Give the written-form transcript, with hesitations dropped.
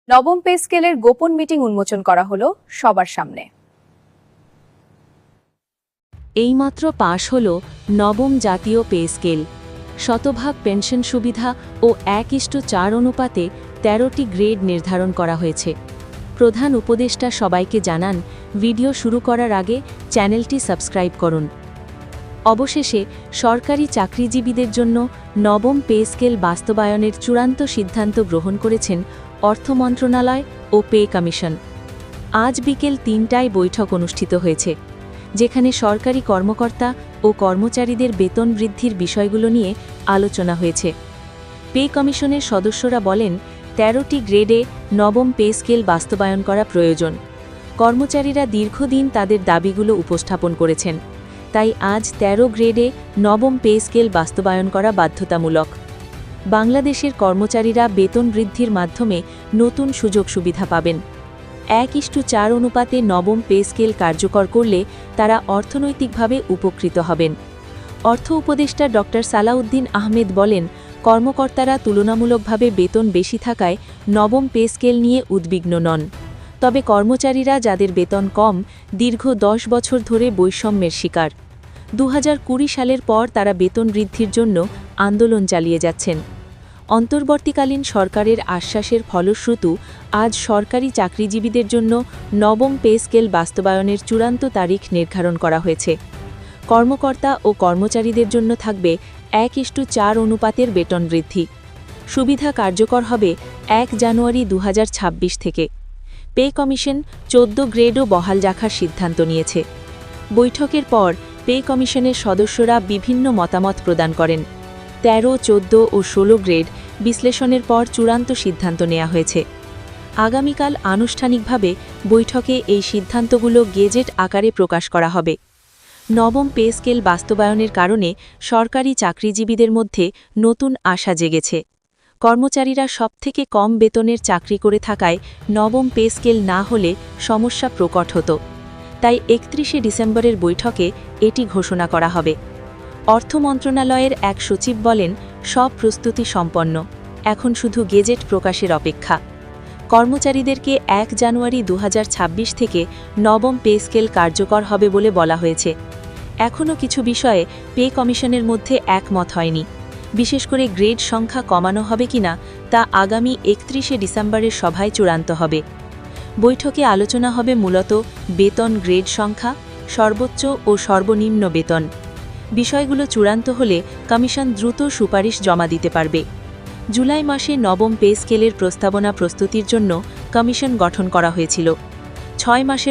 নবম পে স্কেলের গোপন মিটিং উন্মোচন করা হলো সবার সামনে। এইমাত্র পাশ হল নবম জাতীয় পে স্কেল। শতভাগ পেনশন সুবিধা ও 1:4 অনুপাতে 13টি গ্রেড নির্ধারণ করা হয়েছে। প্রধান উপদেষ্টা সবাইকে জানান, ভিডিও শুরু করার আগে চ্যানেলটি সাবস্ক্রাইব করুন। অবশেষে সরকারি চাকরিজীবীদের জন্য নবম পে স্কেল বাস্তবায়নের চূড়ান্ত সিদ্ধান্ত গ্রহণ করেছেন অর্থ মন্ত্রণালয় ও পে কমিশন। আজ বিকেল 3টায় বৈঠক অনুষ্ঠিত হয়েছে, যেখানে সরকারি কর্মকর্তা ও কর্মচারীদের বেতন বৃদ্ধির বিষয়গুলো নিয়ে আলোচনা হয়েছে। পে কমিশনের সদস্যরা বলেন, 13টি গ্রেডে নবম পে স্কেল বাস্তবায়ন করা প্রয়োজন। কর্মচারীরা দীর্ঘদিন তাদের দাবিগুলো উপস্থাপন করেছেন, তাই আজ 13 গ্রেডে নবম পে স্কেল বাস্তবায়ন করা বাধ্যতামূলক। বাংলাদেশের কর্মচারীরা বেতন বৃদ্ধির মাধ্যমে নতুন সুযোগ সুবিধা পাবেন। 1:4 অনুপাতে নবম পে স্কেল কার্যকর করলে তারা অর্থনৈতিকভাবে উপকৃত হবেন। অর্থ উপদেষ্টা ড. সালাউদ্দিন আহমেদ বলেন, কর্মকর্তারা তুলনামূলকভাবে বেতন বেশি থাকায় নবম পে স্কেল নিয়ে উদ্বিগ্ন নন। তবে কর্মচারীরা যাদের বেতন কম, দীর্ঘ 10 বছর ধরে বৈষম্যের শিকার, 2020 সালের পর তারা বেতন বৃদ্ধির জন্য আন্দোলন চালিয়ে যাচ্ছেন। অন্তর্বর্তীকালীন সরকারের আশ্বাসের ফলশ্রুতি আজ সরকারি চাকরিজীবীদের জন্য নবম পে স্কেল বাস্তবায়নের চূড়ান্ত তারিখ নির্ধারণ করা হয়েছে। কর্মকর্তা ও কর্মচারীদের জন্য থাকবে 1:4 অনুপাতের বেতন বৃদ্ধি। সুবিধা কার্যকর হবে 1 জানুয়ারি 2026 থেকে। পে কমিশন 14 গ্রেডও বহাল রাখার সিদ্ধান্ত নিয়েছে। বৈঠকের পর পে কমিশনের সদস্যরা বিভিন্ন মতামত প্রদান করেন। 13, 14 ও 16 গ্রেড বিশ্লেষণের পর চূড়ান্ত সিদ্ধান্ত নেওয়া হয়েছে। আগামীকাল আনুষ্ঠানিকভাবে বৈঠকে এই সিদ্ধান্তগুলো গেজেট আকারে প্রকাশ করা হবে। নবম পে স্কেল বাস্তবায়নের কারণে সরকারি চাকরিজীবীদের মধ্যে নতুন আশা জেগেছে। কর্মচারীরা সবথেকে কম বেতনের চাকরি করে থাকায় নবম পে স্কেল না হলে সমস্যা প্রকট হতো। তাই 31শে ডিসেম্বরের বৈঠকে এটি ঘোষণা করা হবে। অর্থ মন্ত্রণালয়ের এক সচিব বলেন, সব প্রস্তুতি সম্পন্ন, এখন শুধু গেজেট প্রকাশের অপেক্ষা। কর্মচারীদেরকে 1 জানুয়ারি 2026 থেকে নবম পে স্কেল কার্যকর হবে বলে বলা হয়েছে। এখনও কিছু বিষয়ে পে কমিশনের মধ্যে একমত হয়নি। বিশেষ করে গ্রেড সংখ্যা কমানো হবে কিনা তা আগামী 31শে ডিসেম্বরের সভায় চূড়ান্ত হবে। বৈঠকে আলোচনা হবে মূলত বেতন গ্রেড সংখ্যা, সর্বোচ্চ ও সর্বনিম্ন বেতন। বিষয়গুলো চূড়ান্ত হলে কমিশন দ্রুত সুপারিশ জমা দিতে পারবে। জুলাই মাসে নবম পে স্কেলের প্রস্তাবনা প্রস্তুতির জন্য কমিশন গঠন করা হয়েছিল। 6 মাসের